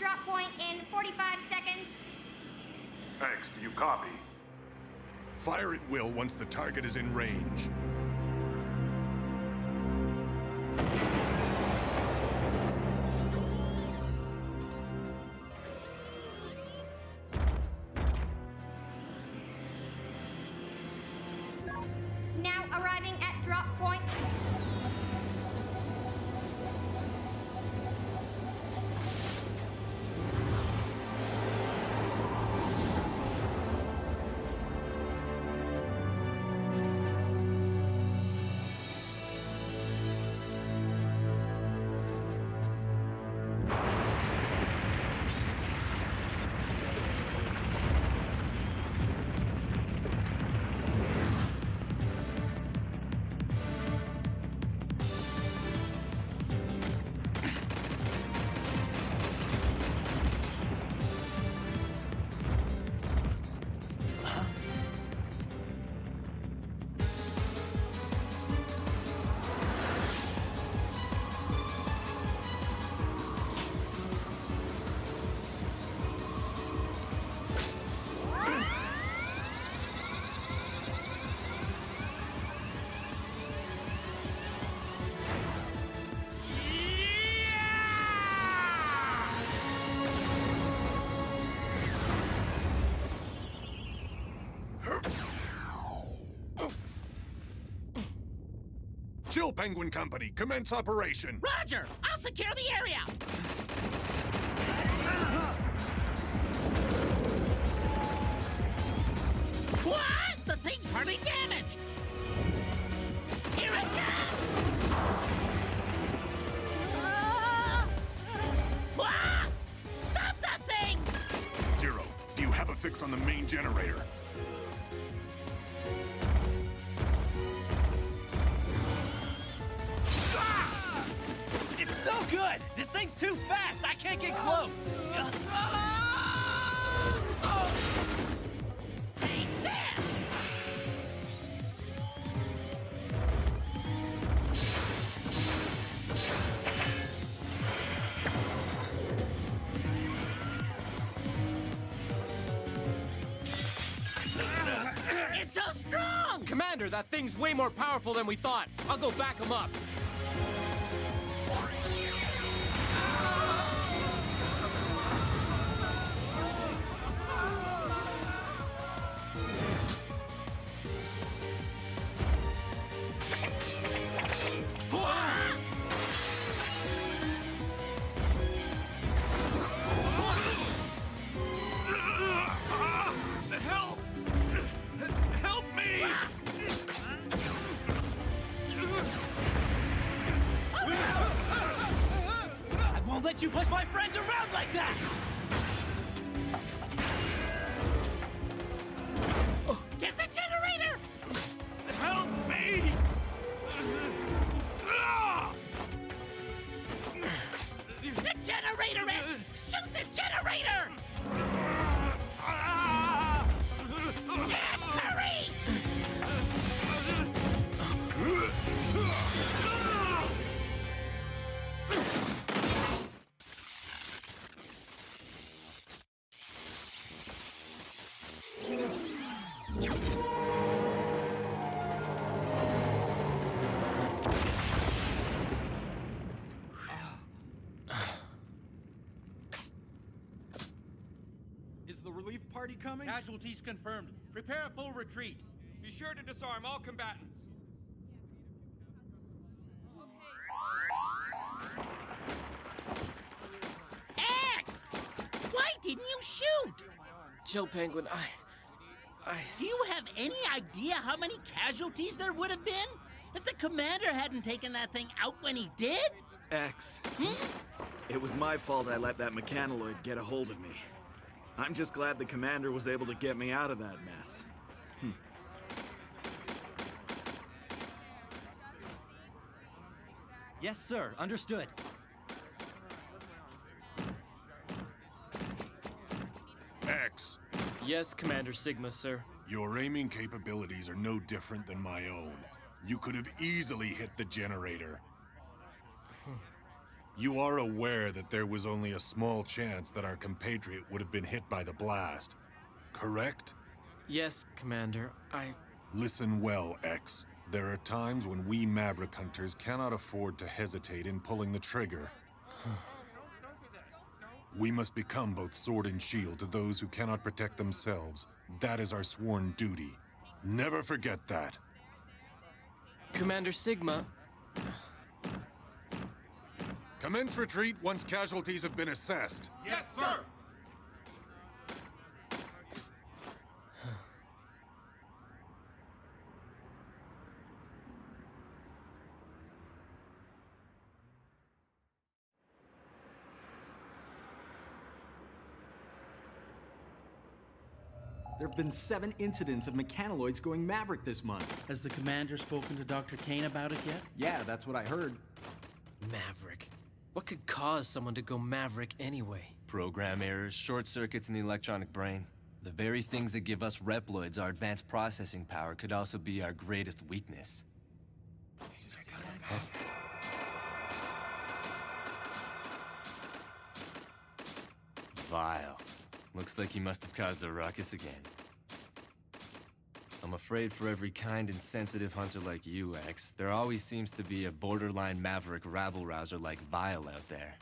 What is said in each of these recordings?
drop point in 45 seconds. X, do you copy? Fire at will once the target is in range. Now arriving at drop point. Chill Penguin Company, commence operation. Roger! I'll secure the area! What? The thing's hardly damaged! Here it comes! Ah! Stop that thing! Zero, do you have a fix on the main generator? No good! This thing's too fast! I can't get close! Take this! It's so strong! Commander, that thing's way more powerful than we thought. I'll go back him up. Help me! I won't let you push my friends around like that! Get the generator! Help me! The generator, X! Shoot the generator! X, hurry! Is the relief party coming? Casualties confirmed. Prepare a full retreat. Be sure to disarm all combatants. X! Why didn't you shoot? Chill, Penguin, Do you have any idea how many casualties there would have been if the commander hadn't taken that thing out when he did? X. It was my fault I let that mechanoid get a hold of me. I'm just glad the commander was able to get me out of that mess. Yes, sir. Understood. X, Yes, Commander Sigma, sir. your aiming capabilities are no different than my own. You could have easily hit the generator. You are aware that there was only a small chance that our compatriot would have been hit by the blast, correct? Yes, Commander. Listen well, X. There are times when we Maverick hunters cannot afford to hesitate in pulling the trigger. We must become both sword and shield to those who cannot protect themselves. That is our sworn duty. Never forget that. Commander Sigma. Commence retreat once casualties have been assessed. Yes, sir! There have been 7 incidents of mechanoids going Maverick this month. Has the commander spoken to Dr. Kane about it yet? Yeah, that's what I heard. Maverick. What could cause someone to go Maverick anyway? Program errors, short circuits in the electronic brain. The very things that give us Reploids our advanced processing power could also be our greatest weakness. Vile. Looks like he must have caused a ruckus again. I'm afraid for every kind and sensitive hunter like you, X, there always seems to be a borderline maverick rabble-rouser like Vile out there.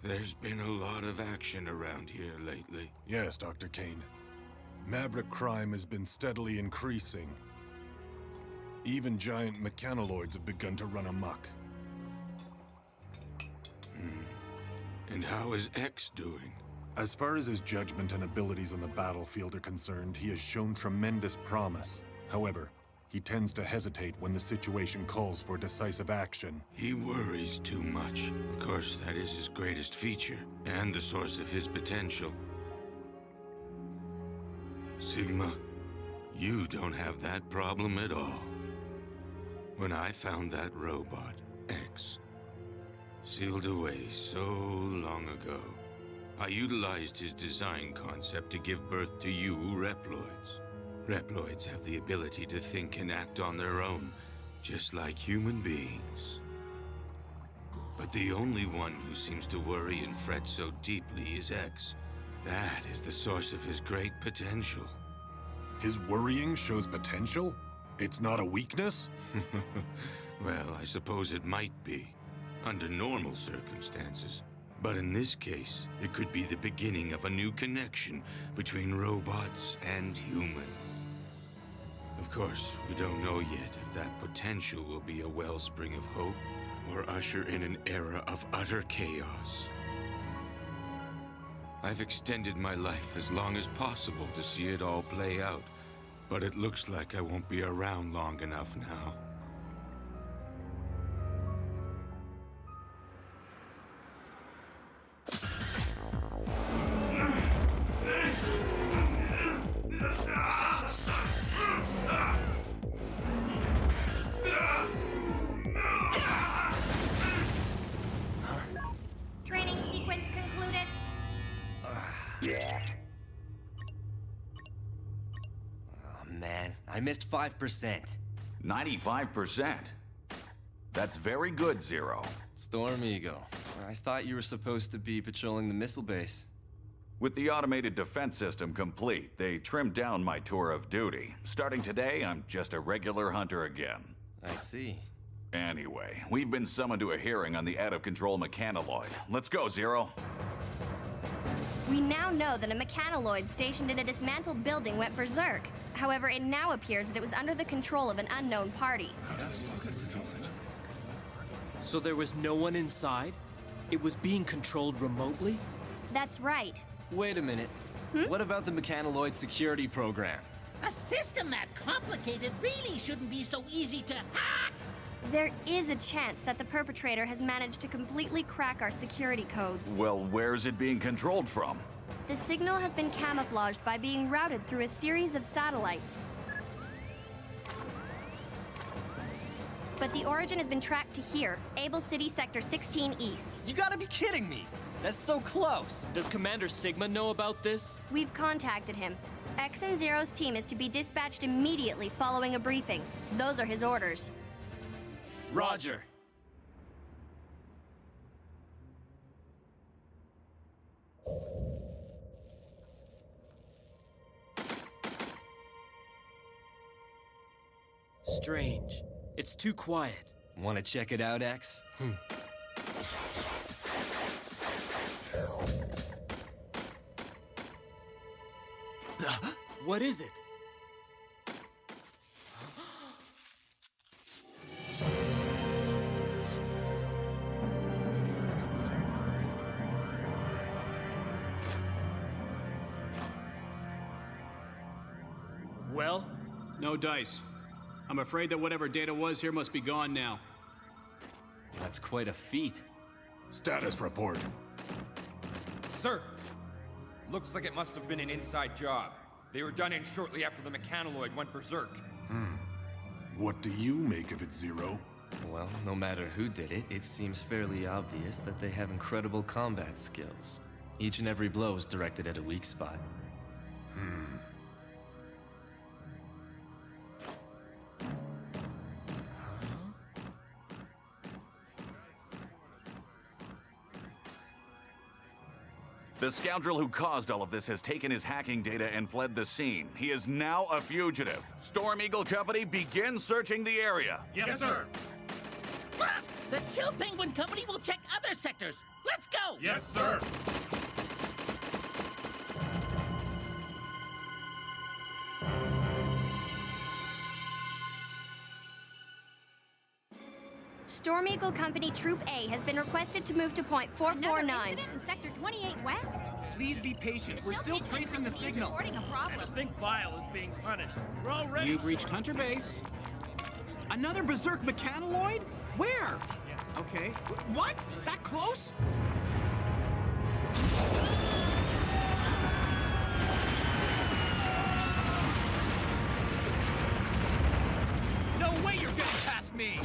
There's been a lot of action around here lately. Yes, Dr. Kane. Maverick crime has been steadily increasing. Even giant mechanoids have begun to run amok. And how is X doing? As far as his judgment and abilities on the battlefield are concerned, he has shown tremendous promise. However, he tends to hesitate when the situation calls for decisive action. He worries too much. Of course, that is his greatest feature, and the source of his potential. Sigma, you don't have that problem at all. When I found that robot, X, sealed away so long ago, I utilized his design concept to give birth to you Reploids. Reploids have the ability to think and act on their own, just like human beings. But the only one who seems to worry and fret so deeply is X. That is the source of his great potential. His worrying shows potential? It's not a weakness? Well, I suppose it might be, under normal circumstances. But in this case, it could be the beginning of a new connection between robots and humans. Of course, we don't know yet if that potential will be a wellspring of hope or usher in an era of utter chaos. I've extended my life as long as possible to see it all play out, but it looks like I won't be around long enough now. Training sequence concluded. Oh man, I missed 5%. 95%. That's very good, Zero. Storm Eagle. I thought you were supposed to be patrolling the missile base. With the automated defense system complete, they trimmed down my tour of duty. Starting today, I'm just a regular hunter again. I see. Anyway, we've been summoned to a hearing on the out-of-control mechanoid. Let's go, Zero. We now know that a mechanoid stationed in a dismantled building went berserk. However, it now appears that it was under the control of an unknown party. So there was no one inside? It was being controlled remotely? That's right. Wait a minute. What about the mechanoid security program? A system that complicated really shouldn't be so easy to hack! There is a chance that the perpetrator has managed to completely crack our security codes. Well, where's it being controlled from? The signal has been camouflaged by being routed through a series of satellites. but the origin has been tracked to here, Able City Sector 16 East. You gotta be kidding me! That's so close! Does Commander Sigma know about this? We've contacted him. X and Zero's team is to be dispatched immediately following a briefing. Those are his orders. Roger. Strange. It's too quiet. Wanna check it out, X? What is it? Well? No dice. I'm afraid that whatever data was here must be gone now. That's quite a feat. Status report. Sir, looks like it must have been an inside job. They were done in shortly after the mechanoid went berserk. What do you make of it, Zero? Well, no matter who did it, it seems fairly obvious that they have incredible combat skills. Each and every blow is directed at a weak spot. The scoundrel who caused all of this has taken his hacking data and fled the scene. He is now a fugitive. Storm Eagle Company, begin searching the area. Yes, sir. The Chill Penguin Company will check other sectors. Let's go! Yes, sir. Storm Eagle Company Troop A has been requested to move to point 449. Incident in Sector 28 West? Please be patient. We're still tracing the signal. Reporting a problem. I think Vile is being punished. We're all ready. You've reached Hunter Base. Another berserk mechanoid? Where? Okay. What? That close? No way you're getting past me!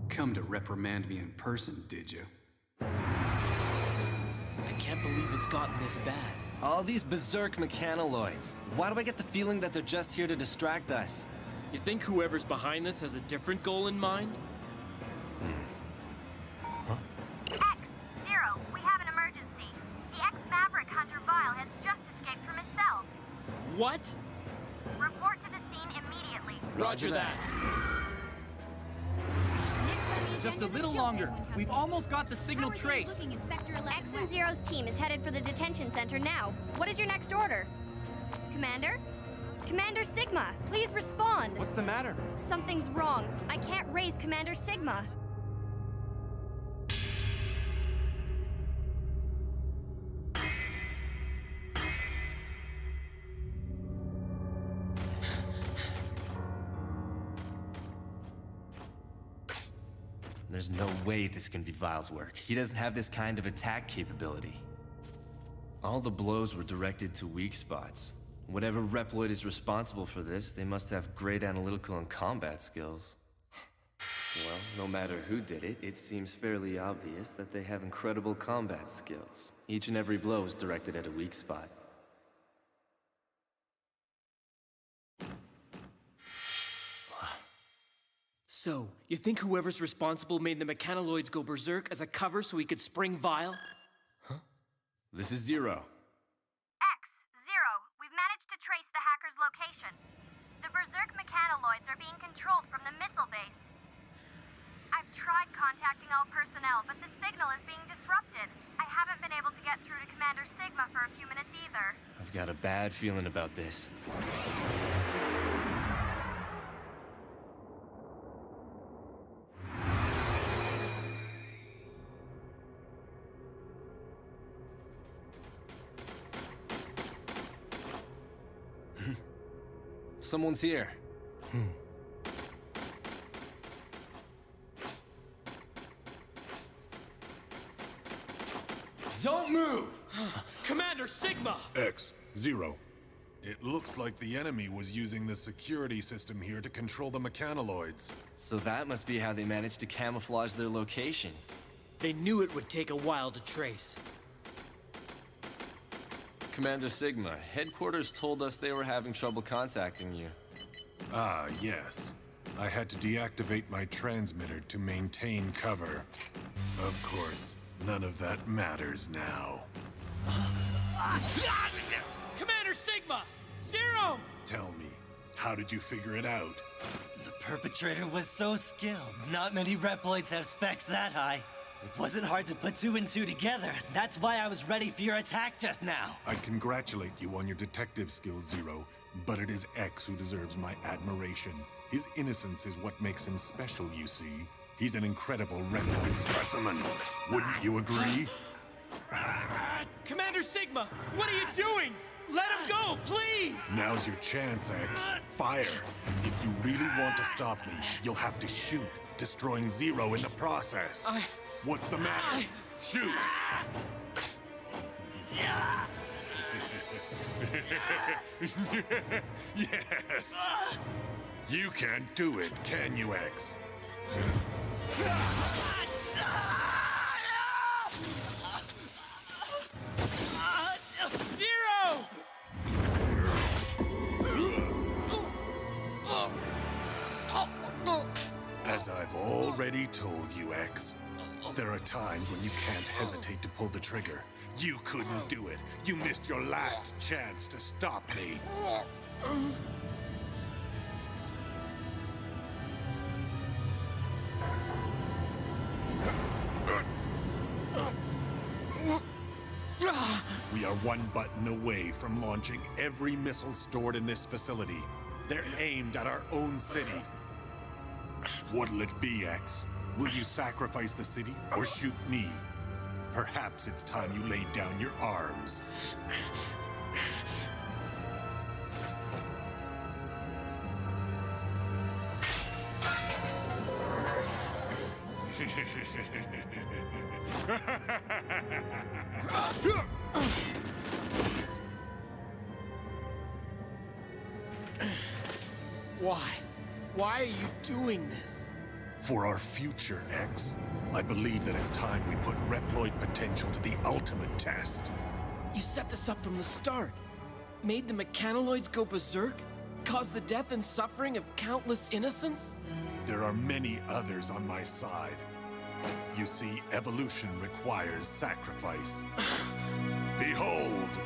Come to reprimand me in person, did you? I can't believe it's gotten this bad. All these berserk mechanoids. Why do I get the feeling that they're just here to distract us? You think whoever's behind this has a different goal in mind? X, Zero, we have an emergency. The ex-Maverick Hunter Vile has just escaped from his cell. What? Report to the scene immediately. Roger that. Just a little longer. We've almost got the signal traced. X and Zero's team is headed for the detention center now. What is your next order? Commander? Commander Sigma, please respond. What's the matter? Something's wrong. I can't raise Commander Sigma. There's no way this can be Vile's work. He doesn't have this kind of attack capability. All the blows were directed to weak spots. Whatever Reploid is responsible for this, they must have great analytical and combat skills. Well, no matter who did it, it seems fairly obvious that they have incredible combat skills. Each and every blow is directed at a weak spot. So, you think whoever's responsible made the mechanoids go berserk as a cover so he could spring Vile? This is Zero. X, Zero, we've managed to trace the hacker's location. The berserk mechanoids are being controlled from the missile base. I've tried contacting all personnel, but the signal is being disrupted. I haven't been able to get through to Commander Sigma for a few minutes either. I've got a bad feeling about this. someone's here. Don't move! Commander Sigma! X, Zero. It looks like the enemy was using the security system here to control the mechanoloids. So that must be how they managed to camouflage their location. They knew it would take a while to trace. Commander Sigma, headquarters told us they were having trouble contacting you. Ah, yes. I had to deactivate my transmitter to maintain cover. Of course, none of that matters now. Commander Sigma! Zero! Tell me, how did you figure it out? The perpetrator was so skilled. Not many Reploids have specs that high. It wasn't hard to put two and two together. That's why I was ready for your attack just now. I congratulate you on your detective skills, Zero, but it is X who deserves my admiration. His innocence is what makes him special, you see. He's an incredible Reploid specimen. Wouldn't you agree? Commander Sigma, what are you doing? Let him go, please! Now's your chance, X. Fire. If you really want to stop me, you'll have to shoot, destroying Zero in the process. What's the matter? Shoot! Yes! You can't do it, can you, X? Zero! As I've already told you, X, there are times when you can't hesitate to pull the trigger. You couldn't do it. You missed your last chance to stop me. We are one button away from launching every missile stored in this facility. They're aimed at our own city. What'll it be, X? Will you sacrifice the city or shoot me? Perhaps it's time you laid down your arms. Why? Why are you doing this? For our future, X. I believe that it's time we put Reploid potential to the ultimate test. You set this up from the start. Made the mechanoloids go berserk? Caused the death and suffering of countless innocents? There are many others on my side. You see, evolution requires sacrifice. Behold!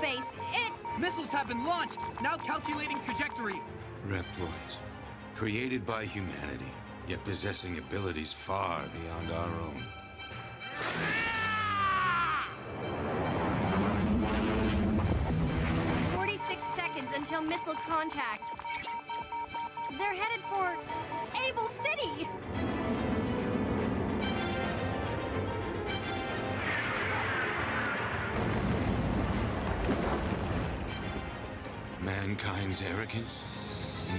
Base. Missiles have been launched! Now calculating trajectory. Reploids, created by humanity, yet possessing abilities far beyond our own. 46 seconds until missile contact. They're headed for Able City. Mankind's arrogance? No.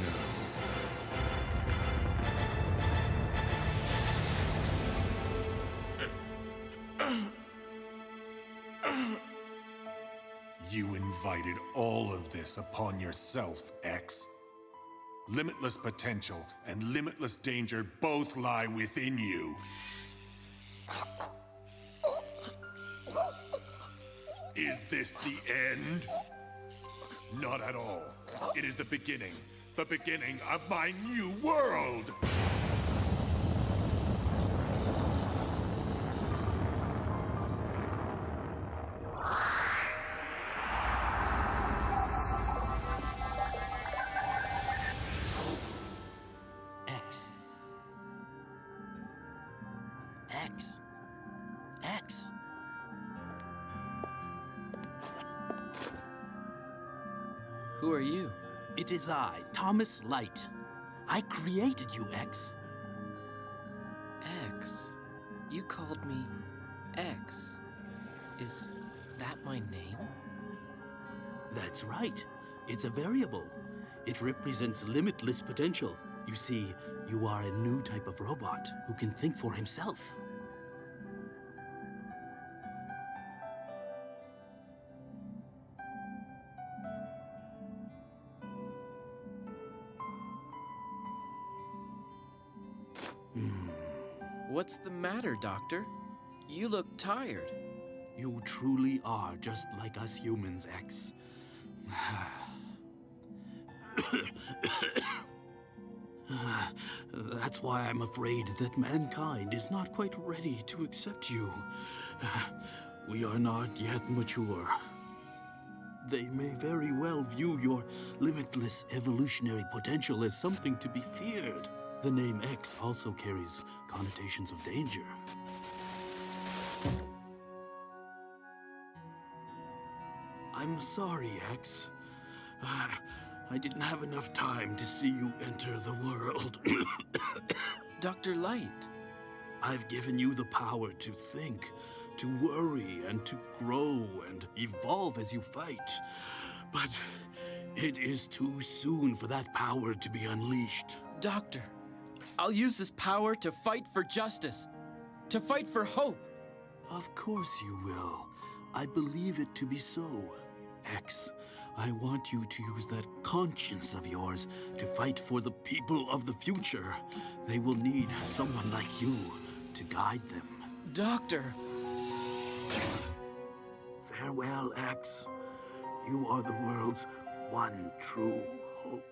You invited all of this upon yourself, X. Limitless potential and limitless danger both lie within you. Is this the end? Not at all. It is the beginning of my new world! X. X. X. Who are you? It is I, Thomas Light. I created you, X. X? You called me X. Is that my name? That's right. It's a variable. It represents limitless potential. You see, you are a new type of robot who can think for himself. What's the matter, Doctor? You look tired. You truly are just like us humans, X. That's why I'm afraid that mankind is not quite ready to accept you. We are not yet mature. They may very well view your limitless evolutionary potential as something to be feared. The name X also carries connotations of danger. I'm sorry, X. I didn't have enough time to see you enter the world. Dr. Light. I've given you the power to think, to worry, and to grow and evolve as you fight. But it is too soon for that power to be unleashed. Doctor, I'll use this power to fight for justice, to fight for hope. Of course you will. I believe it to be so. X, I want you to use that conscience of yours to fight for the people of the future. They will need someone like you to guide them. Doctor! Farewell, X. You are the world's one true hope.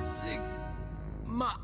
Sigma.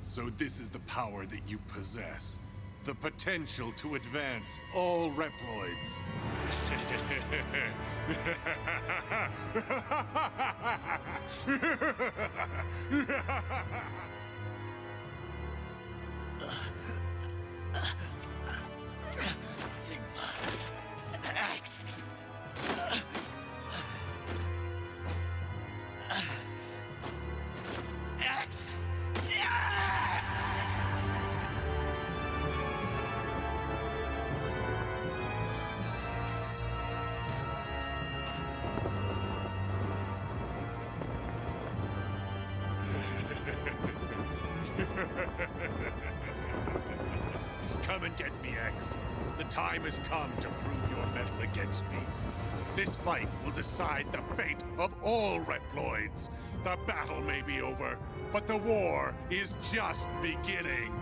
So this is the power that you possess. The potential to advance all Reploids. Sigma. X. X. Come and get me, X. The time has come to prove your mettle against me. This fight will decide the fate of all Reploids. The battle may be over, but the war is just beginning.